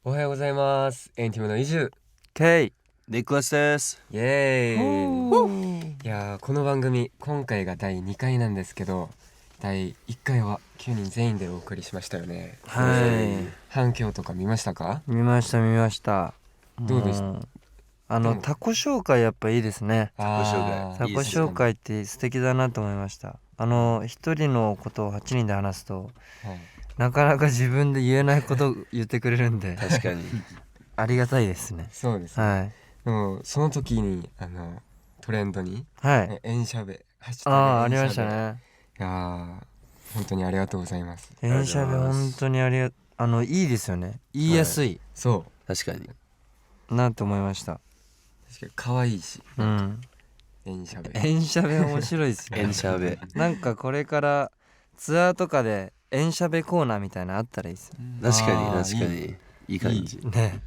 おはようございます。エンティムのイジュ K ニクラスです。イエーイ。いやー、この番組今回が第2回なんですけど、第1回は9人全員でお送りしましたよね。は反響とか見ましたか？い、見ましたどうでしたタコ紹介やっぱいいですね。タタコ紹介って素敵だなと思いました。一人のことを8人で話すと、はい、なかなか自分で言えないことを言ってくれるんで確かにありがたいですね。そうですね、はい、でもその時にトレンドに、はい、エンシャベハッシュタグありましたエンシャベ。ね。いやー、本当にありがとうございます。エンシャベ本当にいいですよね。言いやすい、そう確かになと思いました。確かに可愛いし、うん、エンシャベエンシャベ面白いですね。エンシャベなんかこれからツアーとかでエンシャベコーナーみたいなのあったらいいですよ確かにあー確かにいい感じ。ね。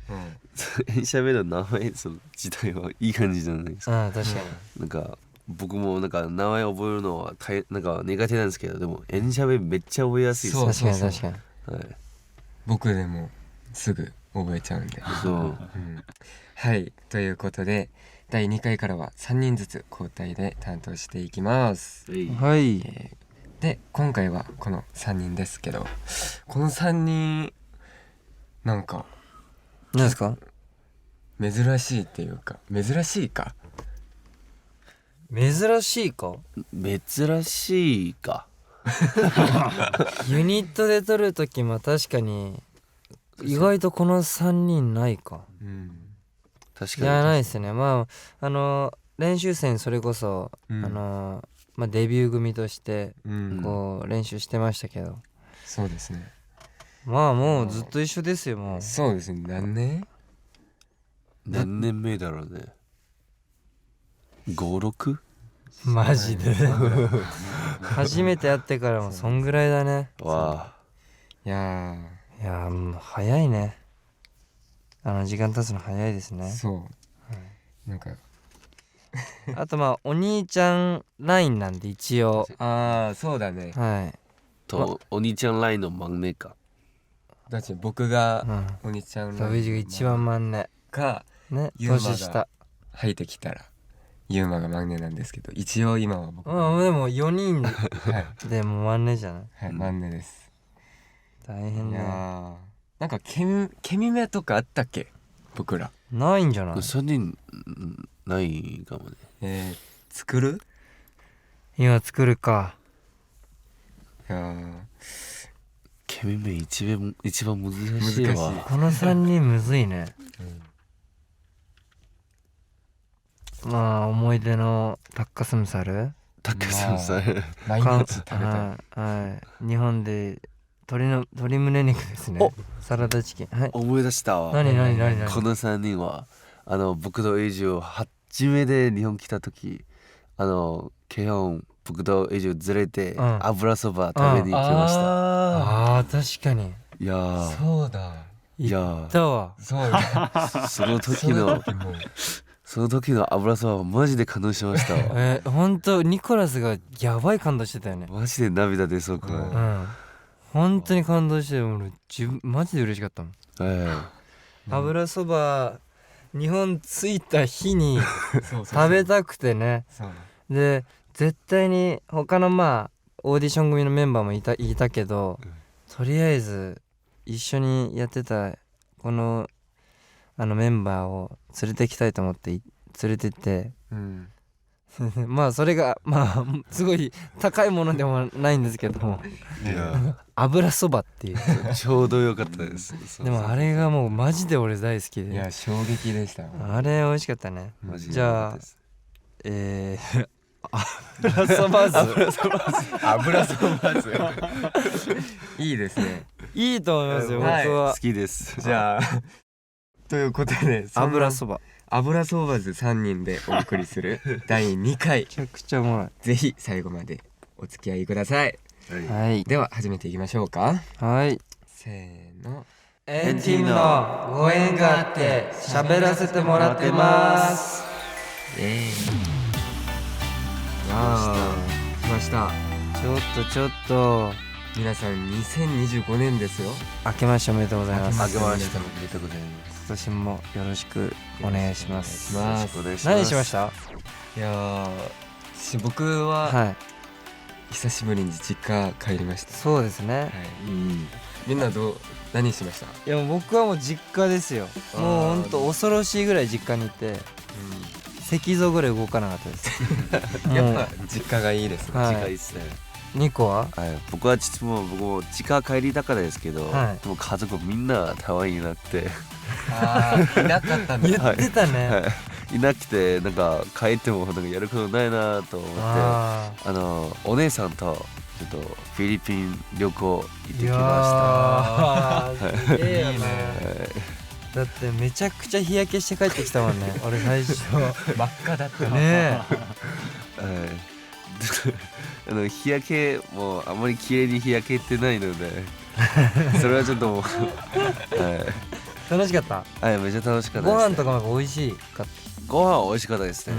エンシャベの名前その自体はいい感じじゃないですか。確かに。なんか僕もなんか名前覚えるのはなんか苦手なんですけど、でもエンシャベめっちゃ覚えやすいです。そう確かに確かに。はい、僕でもすぐ覚えちゃうんでそうはい、ということで第2回からは3人ずつ交代で担当していきます。はい。で今回はこの3人ですけど、この3人なんか何ですか？珍しいっていうか、珍しいか珍しいか？珍しいか。ユニットで撮るときも確かに意外とこの3人ないか。確かにないですね。まあ練習生それこそ、デビュー組としてこう練習してましたけど、そうですね。まあもうずっと一緒ですよ。もうそうですね。何年目だろうね。5、6？マジで初めて会ってからもそんぐらいだね。わあ。いやいやもう早いね。時間経つの早いですね。そう、なんかあとまあお兄ちゃんラインなんで一応そうだね。はいとお兄ちゃんラインのマンネか。だって僕がお兄ちゃんダビジが一番真ん中かね、ユーマ年下。が入ってきたらユーマが真ん中なんですけど、一応今は僕でも4人はいでも真ん中じゃない。はい、真ん中です。大変だよ。なんかケミ目とかあったっけ僕ら。ないんじゃない？ 3人ないかもね。作る？今作るか。いやー、ケミメ一番難しいわ。難しい。この3人むずいね。まあ思い出のタッカスムサル、タッカさんさ、毎日食べたい。はい日本で鶏胸肉ですね。サラダチキン。はい。思い出したわ。何この3人は僕とエイジを初めて日本来た時、ケヨン僕とエイジを連れて油そば食べに行きました。確かに。いやー、そうだ。いや行ったわ。そうだ。その時の油そばはマジで感動しましたわ。本当ニコラスがやばい感動してたよね。マジで涙出そうくらい。本当に感動して、俺マジで嬉しかったもん。油そば日本着いた日に食べたくてね。で絶対に他のオーディション組のメンバーもいたけど、とりあえず一緒にやってたこのメンバーを連れてきたいと思って連れてって、まあそれがすごい高いものでもないんですけども、油そばっていうちょうどよかったです。でもあれがもうマジで俺大好きで、いや衝撃でした。あれ美味しかったね。マジでじゃあ油そば酢いいですね。いいと思いますよ、僕は好きです。じゃあということで油そば酢3人でお送りする第2回、めちゃくちゃおもろい。ぜひ最後までお付き合いください。はいでは始めていきましょうか。はいせーの。エンティムのご縁があって喋らせてもらってます。来ました。ちょっと皆さん2025年ですよ。明けましておめでとうございます。あげましたおめでとうございます。今年もよろしくお願いします。よろしくお願いします。何しました？いやー僕ははい、久しぶりに実家帰りました。そうですね。はい、うんみんな何しました？いやもう僕はもう実家ですよ。あーもうほんと恐ろしいぐらい実家にいて石像ぐらい動かなかったですやっもうぱ実家がいいですね。はい近いですね。ニコは僕は僕も実家帰りだからですけど、はいでも家族みんな台湾になっていなかったんだ。言ってたね、いなくてなんか帰ってもなんかやることないなと思ってあお姉さんとちょっとフィリピン旅行行ってきーいやまーすげえよいいねな。だってめちゃくちゃ日焼けして帰ってきたもんね俺最初真っ赤だったねえした。日焼けもあんまり綺麗に日焼けってないのでそれはちょっともう楽しかったはいめっちゃ楽しかったです、ね、ご飯とかも美味しかっご飯美味しかったですたね。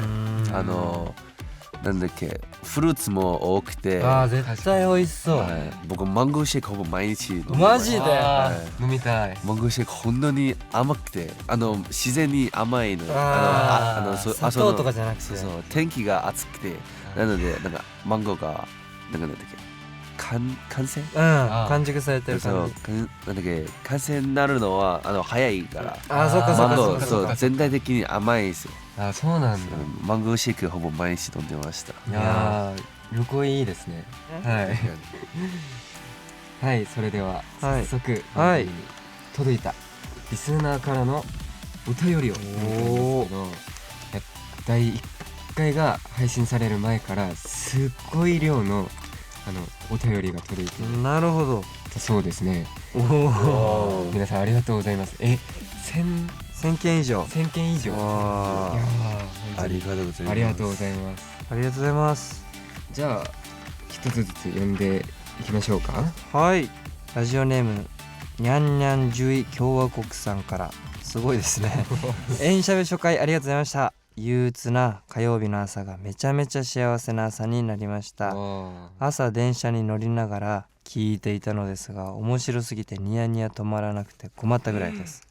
なんだっけフルーツも多くて、あー絶対美味しそう、はい、僕マンゴーシェイクほぼ毎日飲んでマジであはいー飲みたい。マンゴーシェイク本当に甘くて自然に甘いの砂糖とかじゃなくてそう天気が暑くてなのでなんかマンゴーがなんだっけ完成完熟されてるそう感じなんだっけ完成になるのは早いからそっかそっかマンゴーそっかそっかそう全体的に甘いですよ。あ、そうなんだ。マンゴーシェイクほぼ毎日飲んでました。いやー旅行いいですね。はいはい、それでははい早速はい番組に届いたリスナーからのお便りを読んでいくんですけど、第1回が配信される前からすっごい量のお便りが届いていなるほどたそうですね。おお皆さんありがとうございます。1000件以上1000件以上。いやわーありがとうございます。ありがとうございます。ありがとうございますじゃあ一つずつ読んでいきましょうか。はいラジオネームにゃんにゃん獣医共和国さんからすごいですねエンシャベ初回ありがとうございました。憂鬱な火曜日の朝がめちゃめちゃ幸せな朝になりました。朝電車に乗りながら聞いていたのですが面白すぎてニヤニヤ止まらなくて困ったぐらいです。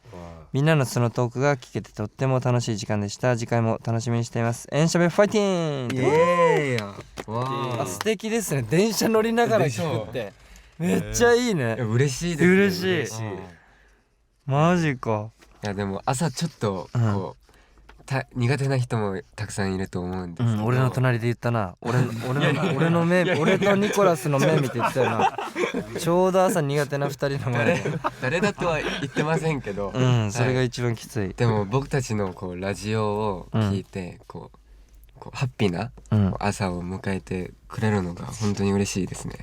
みんなのそのトークが聞けてとっても楽しい時間でした。次回も楽しみにしています。エンシャベファイティンイエーイわ素敵ですね。電車乗りながら聞くってめっちゃいいね。嬉しいですね。嬉しいマジか。いやでも朝ちょっとこう、苦手な人もたくさんいると思うんですけど、俺の隣で言ったな。俺の目俺とニコラスの目見て言ったよなちょうど朝苦手な2人の前で誰だとは言ってませんけど、それが一番きつい。でも僕たちのこうラジオを聞いて、こうハッピーな朝を迎えてくれるのが本当に嬉しいですね。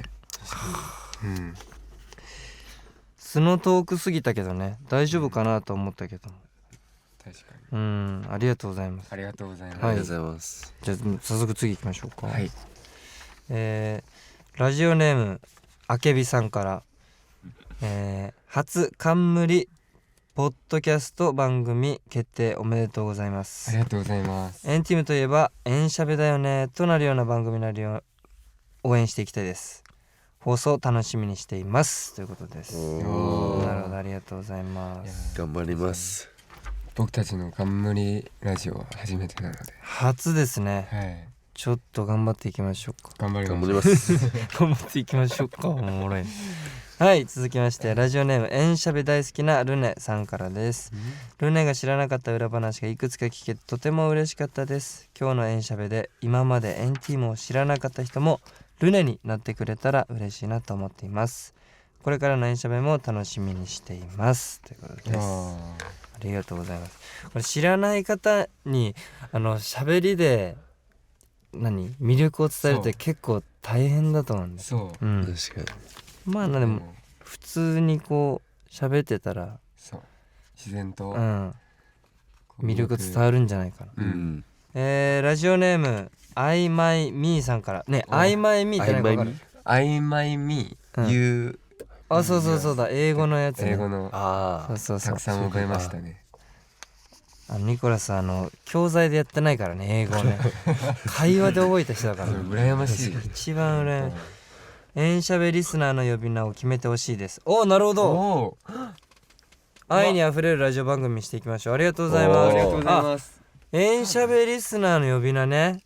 素のトークすぎたけどね、大丈夫かなと思ったけど、確かにありがとうございます。ありがとうございます。ありがとうございます。じゃあ早速次行きましょうか。はい。ラジオネームあけびさんから、初冠ポッドキャスト番組決定おめでとうございます。ありがとうございます。エンティムといえばエンシャベだよねとなるような番組になるよう応援していきたいです。放送楽しみにしていますということです。なるほど、ありがとうございます。頑張ります。僕たちの冠ラジオは初めてなので、初ですね。はい、ちょっと頑張っていきましょうか。頑張り頑ます。張ります。頑張っていきましょうか。おもろい。はい、続きましてラジオネームエンシャベ大好きなルネさんからです。ルネが知らなかった裏話がいくつか聞けてとても嬉しかったです。今日のエンシャベで今までエンティームを知らなかった人もルネになってくれたら嬉しいなと思っています。これからのエンシャベも楽しみにしていますということです。ありがとうございます。これ知らない方に喋りで魅力を伝えるって結構大変だと思うんです。そう、確かに。まあでも普通にこう喋ってたらそう自然と、魅力伝わるんじゃないかな。ラジオネームアイマイミーさんからね。アイマイミーって何か分かる？アイマイミー言う、そうだ、英語のやつね。英語のそうたくさん覚えましたね。ニコラス教材でやってないからね、英語ね会話で覚えた人だから羨ましい。一番羨ましい。エンシャベリスナーの呼び名を決めてほしいです。お、なるほど。お愛にあふれるラジオ番組にしていきましょう。ありがとうございます。ありがとうございます。エンシャベリスナーの呼び名ね。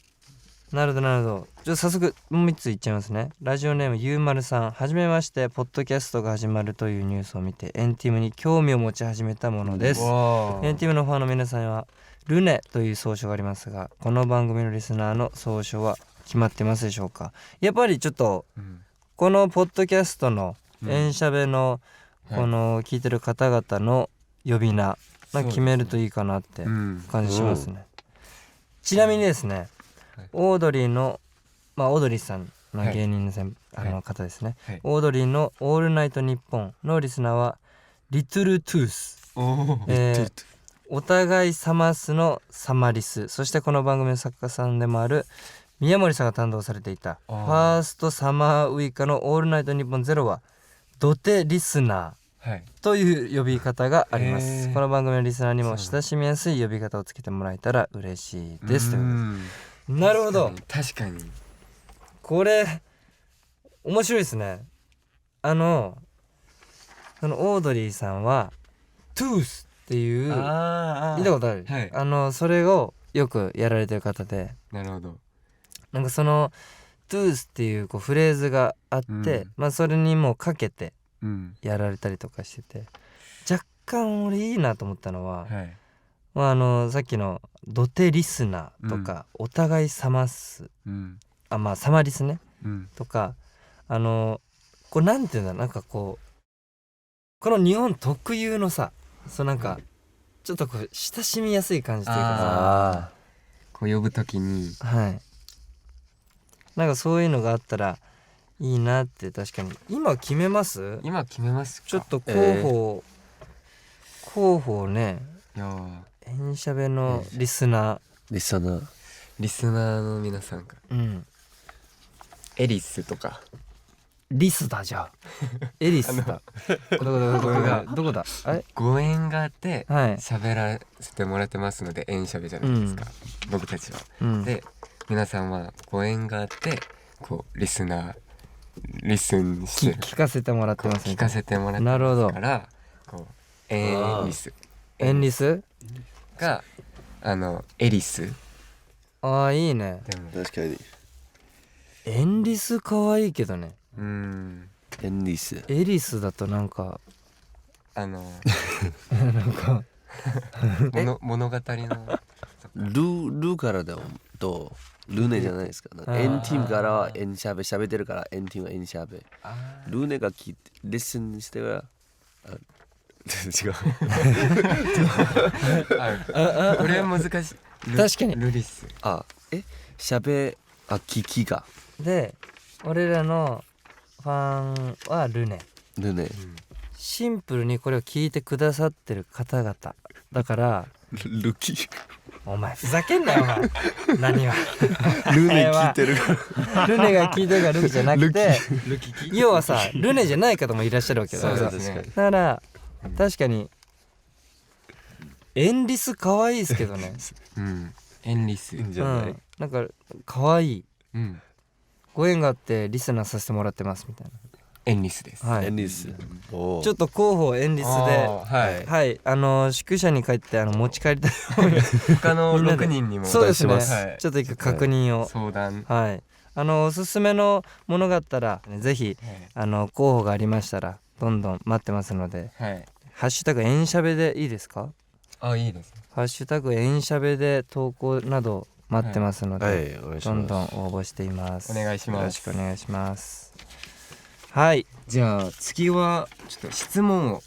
なるほどなるほど。じゃあ早速もう1ついっちゃいますね。ラジオネームゆうまるさん。はじめまして。ポッドキャストが始まるというニュースを見てエンティムに興味を持ち始めたものです。エンティムのファンの皆さんはルネという総称がありますが、この番組のリスナーの総称は決まってますでしょうか。やっぱりちょっと、このポッドキャストのエンシャベのこの聞いてる方々の呼び名決めるといいかなって感じしますね。ちなみにですね、オードリーのオードリーさんの芸人の方ですね、オードリーのオールナイトニッポンのリスナーはリトルトゥース、お互いサマスのサマリス、そしてこの番組の作家さんでもある宮森さんが担当されていたファーストサマーウイカのオールナイトニッポンゼロはドテリスナーという呼び方があります。この番組のリスナーにも親しみやすい呼び方をつけてもらえたら嬉しいです。なるほど。確かにこれ面白いですね。そのオードリーさんはトゥースっていう見たことある、それをよくやられてる方で、なるほど。なんかそのトゥースっていうフレーズがあって、それにもうかけてやられたりとかしてて、若干俺いいなと思ったのは、さっきのドテリスナーとか、お互いサマス、サマリスね、とかこれなんていうんだ、なんかこの日本特有のさ、なんかちょっと親しみやすい感じというかさ、呼ぶときになんかそういうのがあったらいいなって。確かに今決めます。今決めますか。ちょっと候補をね、エンシャベのリスナーの皆さんが、エリスとかリスだ。じゃあエリスだどこだご縁があって喋らせてもらってますので、エンシャベじゃないですか、僕たちは、で皆さんはご縁があってリスンして聞かせてもらってます。聞かせてもらってますから、エンリスがエリス。いいね。確かにエンリス可愛いけどね。エンリスエリスだとなんかなんか物語のルからだとルネじゃないですか。エンティムからはエンシャベ喋ってるからエンティムはエンシャベ。ルネが聞いてリスンしては違う。これは難しい。確かにルリス。聞きがで、俺らのファンはルネ。シンプルにこれを聞いてくださってる方々だからルキ。お前ふざけんなよお前。何はルネ聞いてるからルネが聞いてるからルキじゃなくて、要はさ、ルネじゃない方もいらっしゃるわけだから。だから確かにエンリス可愛いですけどね。エンリスじゃない、なんか可愛い、ご縁があってリスナーさせてもらってますみたいな。エンリスです。エンリス。ちょっと候補エンリスで、宿舎に帰って持ち帰りたい。他の6人にもそうですね。ちょっと一回確認を相談。おすすめのものがあったらぜひ候補がありましたらどんどん待ってますので、ハッシュタグエンシャベでいいですか。いいです。ハッシュタグエンシャベで投稿など待ってますので、どんどん応募しています。お願いします。よろしくお願いします。じゃあ次はちょっと質問も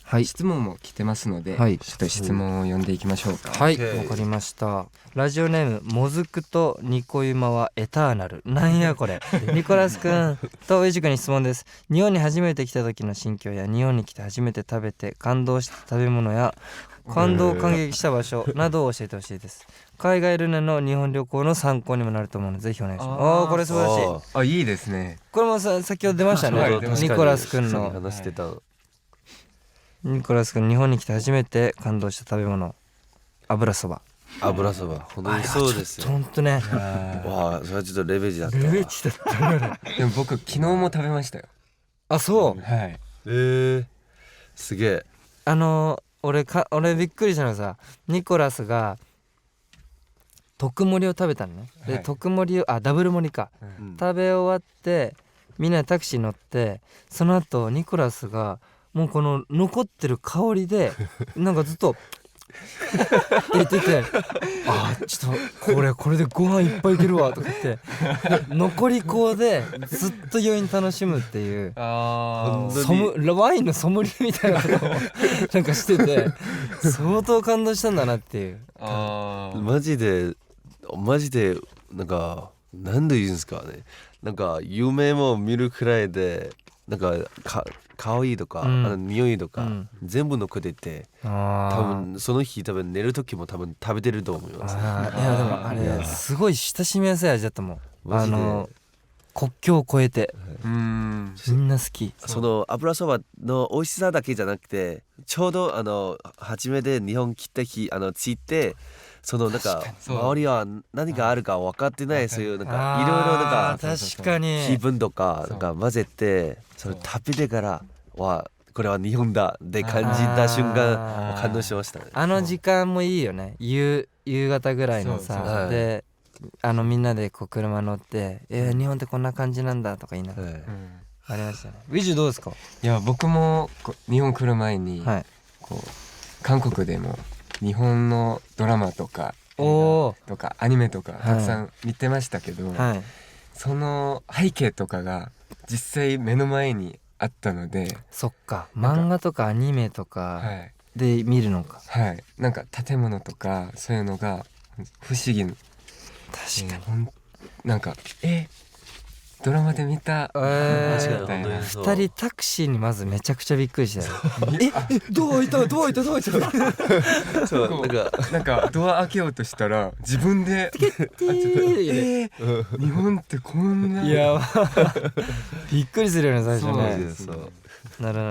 来てますので、ちょっと質問を読んでいきましょうか。わかりました。ラジオネームもずくとニコユマはエターナル。なんやこれ。ニコラスくんとウイジ君に質問です。日本に初めて来た時の心境や日本に来て初めて食べて感動した食べ物や感激した場所などを教えてほしいです。海外ルネの日本旅行の参考にもなると思うのでぜひお願いします。これ素晴らしい。いいですね。これも先ほど出ましたね。ニコラスくんの話してた。ニコラスくん日本に来て初めて感動した食べ物、油そば。油そば本当にそうですよ。ほんとね。わあそれはちょっとレベチだったわ。レベチだったね。でも僕昨日も食べましたよ。あ、そう。はいすげえ。俺びっくりしたのがさ、ニコラスが特盛りを食べたのね。で、はい特盛りをダブル盛りか、うん食べ終わってみんなでタクシー乗って、その後ニコラスがもうこの残ってる香りでなんかずっとって言ってて、ちょっとこれでご飯いっぱいいけるわとか言って残り香でずっと余韻楽しむっていうあワインのソムリエみたいなことをなんかしてて、相当感動したんだなっていう。マジでなんか何で言うんですかね。なんか夢も見るくらいでなんか香りとか、匂いとか、全部残ってて、多分その日寝る時も多分食べてると思います。いやでもあれすごい親しみやすい味だったもん。国境を越えてみんな好き。その油そばの美味しさだけじゃなくて、ちょうど初めて日本来た日着いて、そのなんか周りは何があるか分かってない、そういうなんかいろいろなんか確かに気分とかなんか混ぜて、それ食べてからはこれは日本だって感じた瞬間感動しましたね。時間もいいよね。夕方ぐらいのさでみんなでこう車乗って日本ってこんな感じなんだとか言いながらありましたね。ウィジュどうですか？いや僕も日本来る前にこう韓国でも日本のドラマとか映画とかアニメとかたくさん見てましたけど、その背景とかが実際目の前にあったので、そっか、漫画とかアニメとかで見るのか。なんか建物とかそういうのが不思議。確かになんかドラマで見たみたいな。2人タクシーにまずめちゃくちゃびっくりしたよ。ドア開いたそうなんかドア開けようとしたら自分で日本ってこんな、いやびっくりするよね最初ね。そうなるほ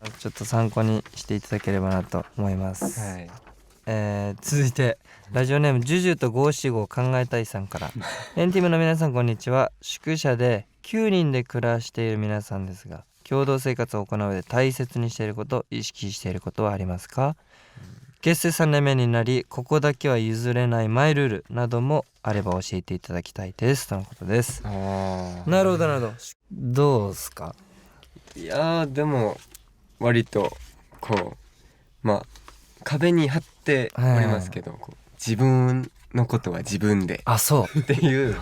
ど。ちょっと参考にしていただければなと思います。続いてラジオネームジュジュと五七五考えたいさんからエンティムの皆さんこんにちは。宿舎で9人で暮らしている皆さんですが、共同生活を行う上で大切にしていること、意識していることはありますか？結成3年目になり、ここだけは譲れないマイルールなどもあれば教えていただきたいですとのことです。なるほどなるほど。どうすか？いやでも割とこう壁に貼っておりますけど、こう自分のことは自分でそうっていう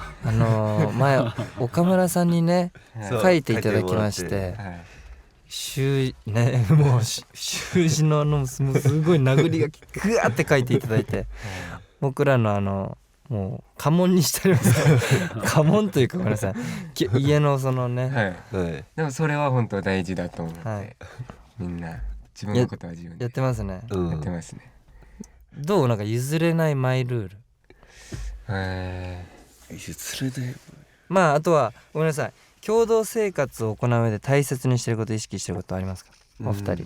前岡村さんにね書いていただきまして、もう習字のすごい殴り書きグワーって書いていただいて、僕らのもう家紋にしてあります家紋というかごめんなさい、家のそのね、でもそれは本当大事だと思って、みんな自分のことは自分でやってますね。やってますね。どうなんか譲れないマイルール。譲れない。あとはごめんなさい、共同生活を行う上で大切にしてること、意識してることありますか？お二人。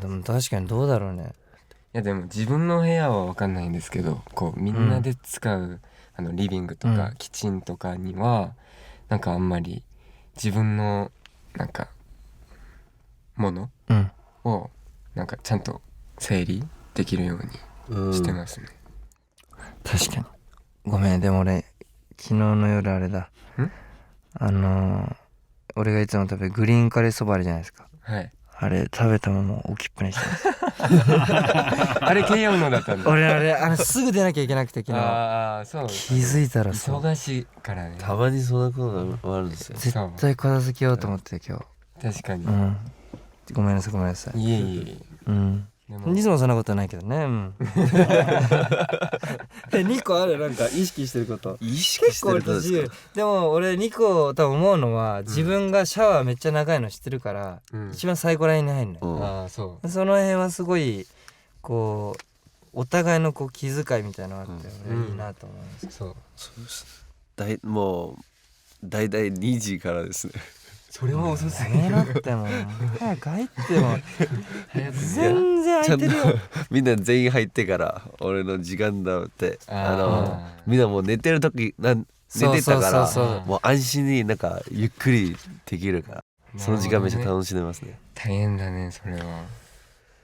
でも確かにどうだろうね。いやでも自分の部屋は分かんないんですけど、こうみんなで使うリビングとかキッチンとかにはなんかあんまり自分のなんかものをなんかちゃんと整理できるようにしてますね。確かに。ごめん、でも俺昨日の夜あれだ、俺がいつも食べるグリーンカレーそばあるじゃないですか。あれ食べたまま置きっぱにしてますあれ軽音のだったんだ。俺すぐ出なきゃいけなくて昨日。そう気づいたら忙しいからね。たまにそんなことがあるんですよ。絶対片付けようと思って今日。確かに。ごめんなさい。いえいいつもそんなことないけどね。2個ある。なんか意識してること。意識してることですか？でも俺2個多分思うのは、自分がシャワーめっちゃ長いの知ってるから、一番最後らへんに入るのよ。その辺はすごいこうお互いのこう気遣いみたいなのがあっていいなと思います。もうだいたい2時からですね。それは遅すダぎる。メだってもう早く入っても早く全然空いてるよ。みんな全員入ってから俺の時間だってみんなもう寝てる時寝てたからそうそうもう安心になんかゆっくりできるからその時間めっちゃ楽しんでますね。大変だねそれは。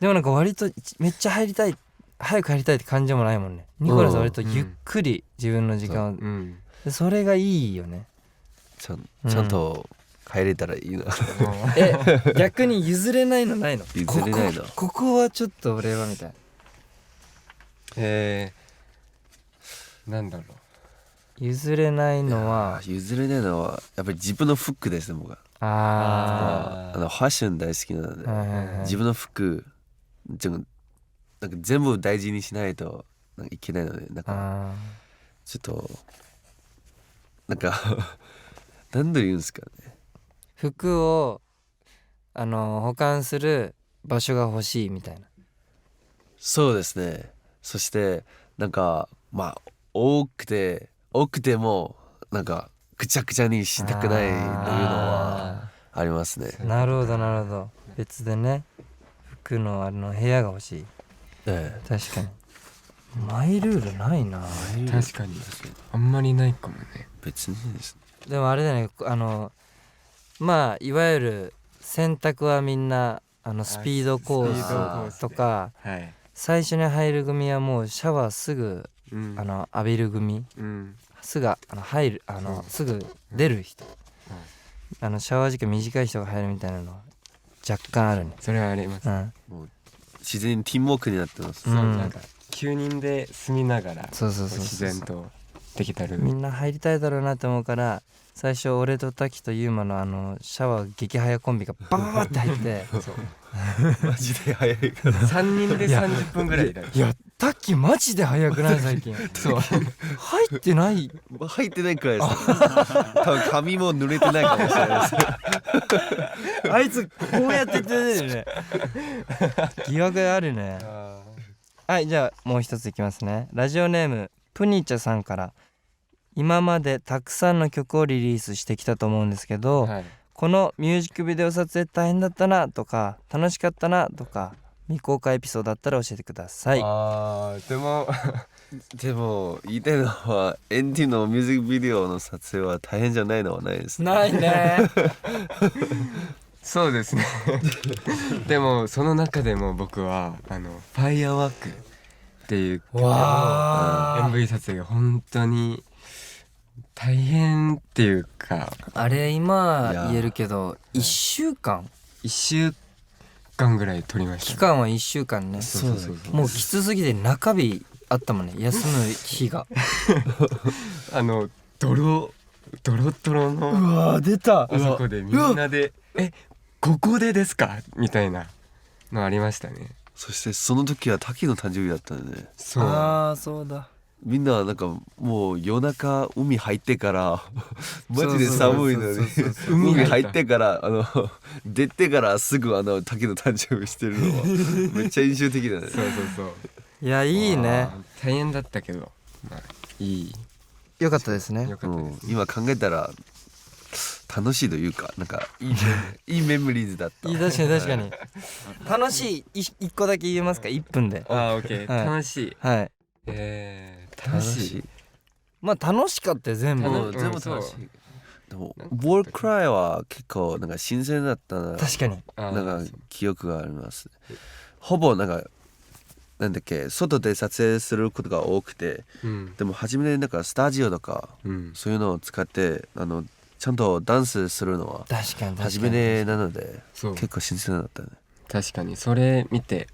でもなんか割とめっちゃ入りたい早く入りたいって感じもないもんね。ニコラスは割とゆっくり自分の時間を、うんでそれがいいよね。ちゃんと入れたらいいな。逆に譲れないのないの？譲れないのここはちょっと俺はみたいな。なんだろ譲れないのは譲れないのはやっぱり自分の服ですね僕は。ファッション大好きなので、はいはいはい、自分の服なんか全部大事にしないとなんかいけないのでなんかちょっとなんか何度言うんですかね。服を保管する場所が欲しいみたいな。そうですね。そしてなんかまあ多くてもなんかぐちゃぐちゃにしたくないというのはありますね。なるほどなるほど。別でね服の部屋が欲しい。確かにマイルールないな。確かにあんまりないかもね。別にですね。でもあれだねまあいわゆる洗濯はみんなスピードコースとか、はい、最初に入る組はもうシャワーすぐ、浴びる組、すぐ入るすぐ出る人、シャワー時間短い人が入るみたいなのは若干あるね。それはあります、もう自然にティーンワークになってます。そうなんか9人で住みながらそう自然とできたる。みんな入りたいだろうなと思うから最初俺と滝とユーマのシャワー激早コンビがバーって入ってマジで早いから3人で30分ぐらいだよ。いや滝マジで早くない最近。そう入ってない入ってないくらいです多分髪も濡れてないかもしれないですあいつこうやって言ってるね疑惑あるね。はい、じゃあもう一ついきますね。ラジオネームプニチャさんから、今までたくさんの曲をリリースしてきたと思うんですけど、はい、このミュージックビデオ撮影大変だったなとか楽しかったなとか未公開エピソードだったら教えてください。でも言いたいのはエンディのミュージックビデオの撮影は大変じゃないのはないですね。ないねそうですねでもその中でも僕はファイアワークっていう曲の MV 撮影が本当に大変っていうか、あれ今言えるけど1週間ぐらい撮りました、期間は1週間ね。そうもうきつすぎて中日あったもんね、休む日がドロのうわ出たあそこでみんなでここでですかみたいなのありましたね。そしてその時は滝の誕生日だったんでね。そうだ。みんななんかもう夜中海入ってからマジで寒いのに海入ってから出てからすぐ滝の誕生日してるのはめっちゃ印象的だね。そういやいいね。大変だったけど、まあ、よかったですね。今考えたら楽しいというかなんかいいメモリーズだった。確かに楽しい1個だけ言えますか1分で。OK、はい、楽しい。はい。楽しい。まあ楽しかったよ全部楽しい。でもボールクライは結構なんか新鮮だったな。確かになんか記憶があります。ほぼなんかなんだっけ外で撮影することが多くて、でも初めなんかスタジオとか、そういうのを使ってちゃんとダンスするのは初めてなので結構新鮮だったね。確かにそれ見て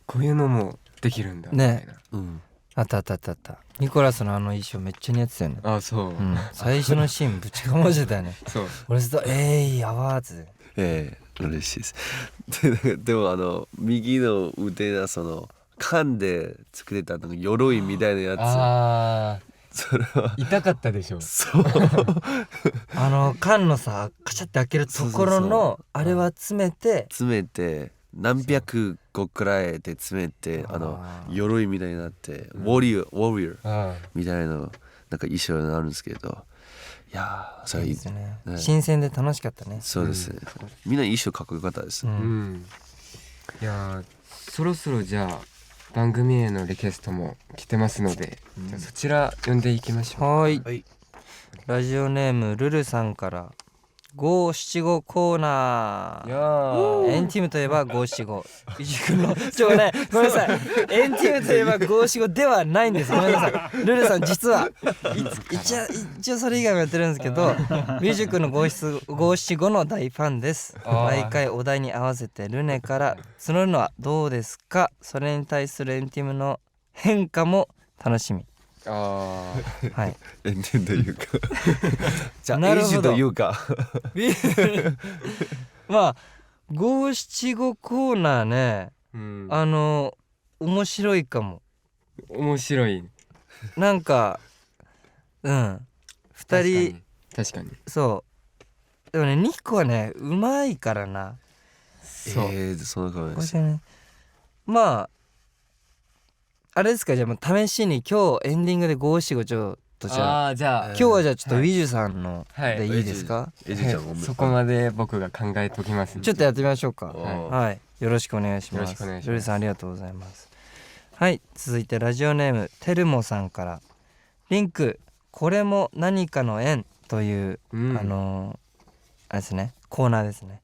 こういうのもできるんだみたいな。あったニコラスの衣装めっちゃ似合ってたよね。そう、最初のシーンぶちかましてたよねそう俺ずっとやばーっつって。嬉しいですでも右の腕が缶で作れた鎧みたいなやつ、それは痛かったでしょ。そう缶のさカチャって開けるところのあれは詰めて何百個くらいで詰めて鎧みたいになってウォリアーみたいななんか衣装になるんですけど、いやーそれいいですね。ね新鮮で楽しかったね。そうですね、みんな一緒かっこよかったです、うんいやーそろそろじゃあ番組へのリクエストも来てますので、じゃあそちら読んでいきましょう。はい、はいラジオネームルルさんから五七五コーナいやー。エンティムといえば五七五。伊集君のね、ごめんなさい。エンティムといえば五七五ではないんです。ごめんなさい。ルルさん実は一応それ以外もやってるんですけど、伊集君の五七五の大ファンです。毎回お題に合わせてルネから募るのはどうですか。それに対するエンティムの変化も楽しみ。あはい。エンディングというかじゃあなるほどエイジというかまあ五七五コーナーね、うん面白いかも。面白い。なんか二人確かにそうでもねニコはねうまいからな。そう、その顔ですまああれですか。じゃあもう試しに今日エンディングで五七五ちょっとじゃあじゃあ今日はじゃあちょっとウィジュさんのはいでいいですか。エイジちゃんもそこまで僕が考えておきますんでちょっとやってみましょうか。ははい、よろしくお願いします。よろしくお願いしますルルさんありがとうございます。はい、続いてラジオネームテルモさんからリンクこれも何かの縁という、うんあれですね、コーナーですね。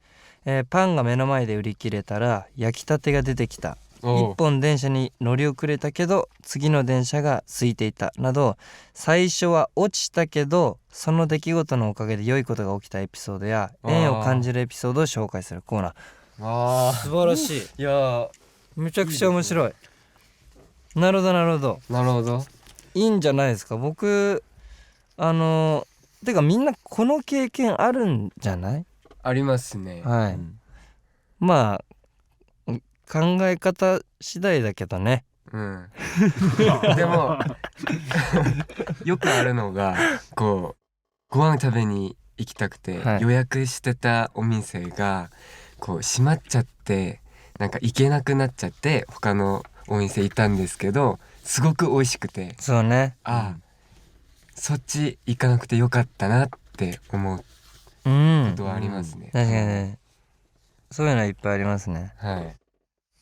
パンが目の前で売り切れたら焼きたてが出てきた、おう一本電車に乗り遅れたけど次の電車が空いていたなど、最初は落ちたけどその出来事のおかげで良いことが起きたエピソードや縁を感じるエピソードを紹介するコーナー。素晴らしい。いやーめちゃくちゃ面白い。なるほどなるほど、なるほど。いいんじゃないですか。僕てかみんなこの経験あるんじゃない。ありますね。はい、まあ考え方次第だけどね。うんでもよくあるのがこうご飯食べに行きたくて、はい予約してたお店がこう閉まっちゃってなんか行けなくなっちゃって他のお店行ったんですけどすごく美味しくてそうね。そっち行かなくてよかったなって思ううんことはありますね。確かにね、そういうのいっぱいありますね。はい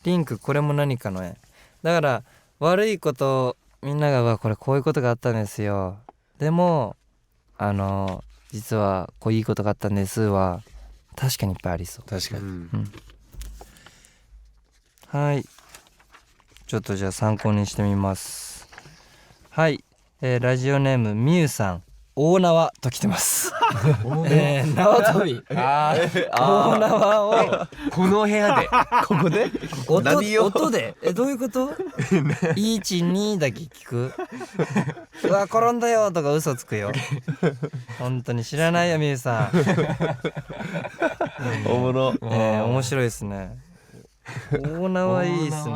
リンクこれも何かの縁だから、悪いことみんながこれこういうことがあったんですよ、でも実はこういいことがあったんですは確かにいっぱいありそう。確かに、はい、ちょっとじゃあ参考にしてみます。はい、ラジオネームみゆさん、大縄と来てます縄跳び大縄をこの部屋でここで音でどういうこと12だけ聞くうわ転んだよとか嘘つくよ本当に知らないよみゆさんおもろ、面白いですね。大縄いいっすね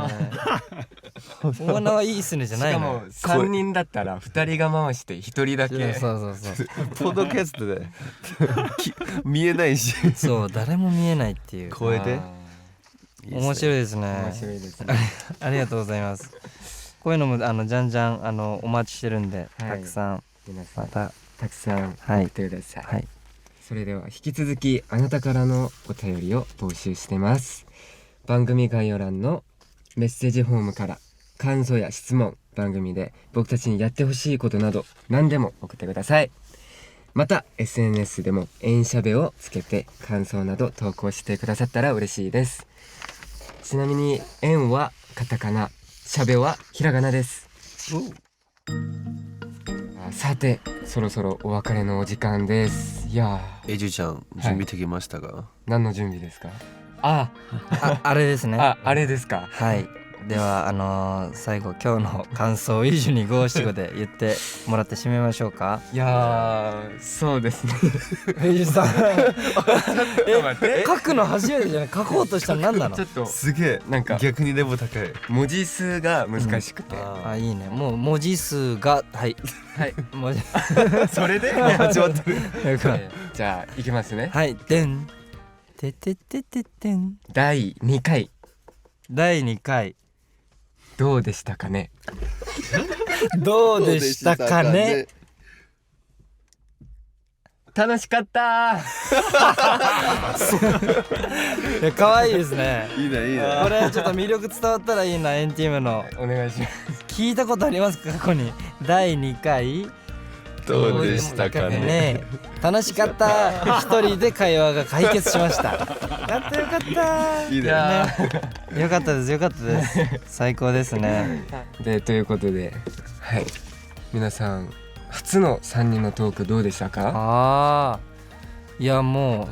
大縄いいっすねじゃないの。しかも3人だったら2人が回して1人だけそうポッドキャストで見えないしそう誰も見えないっていう声で面白いですね。面白いですねありがとうございます。こういうのもじゃんじゃんお待ちしてるんで、はいたくさん皆さんまたたくさんはい送ってください、はいそれでは引き続きあなたからのお便りを募集してます。番組概要欄のメッセージフォームから感想や質問、番組で僕たちにやってほしいことなど何でも送ってください。また SNS でもエンシャベをつけて感想など投稿してくださったら嬉しいです。ちなみにエンはカタカナ、シャベはひらがなです。さてそろそろお別れのお時間です。いやエイジちゃん準備できましたか、何の準備ですか。あれですね。あれですか。はいでは最後今日の感想を以上に五七五で言ってもらって締めましょうか。いやそうですねエイジさん待って書くの初めてじゃない。書こうとしたら何なの。ちょっとすげえなんか逆にレベル高い文字数が難しくて、いいね。もう文字数がはい文字それで間違ってるじゃあいきますね。はいでんてててててん第2回第2回どうでしたかね。どうでしたかね。楽しかったー。いや可愛いですね。いいねいいね。これちょっと魅力伝わったらいいな。エンティムのお願いします。聞いたことありますか？過去に第2回どうでしたかね。ね。楽しかった。一人で会話が解決しました。よかったよかったいいね。ね。よかったですよかったです。最高ですね。でということで、はい、皆さん初の3人のトークどうでしたか？ああ、いやもう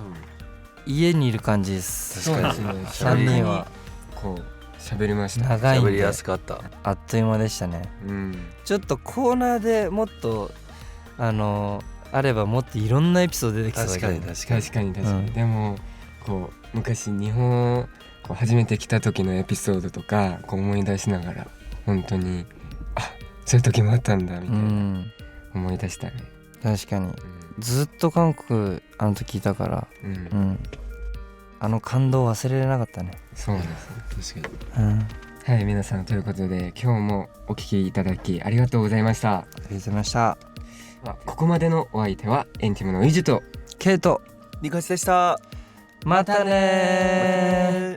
家にいる感じです。そうですね。3人はこう喋りました。喋り長いんでやすかった。あっという間でしたね。うん。ちょっとコーナーでもっとあればもっといろんなエピソード出てきそうだけど。確かに、でもこう昔日本をこう初めて来た時のエピソードとかこう思い出しながら本当にそういう時もあったんだみたいな、思い出したね。確かに、ずっと韓国あの時いたから、あの感動忘れられなかったね。そうですね。確かに。はい、皆さんということで今日もお聞きいただきありがとうございました。ありがとうございました。ここまでのお相手はエンティムのイジュとケイトニカシでした。またねー。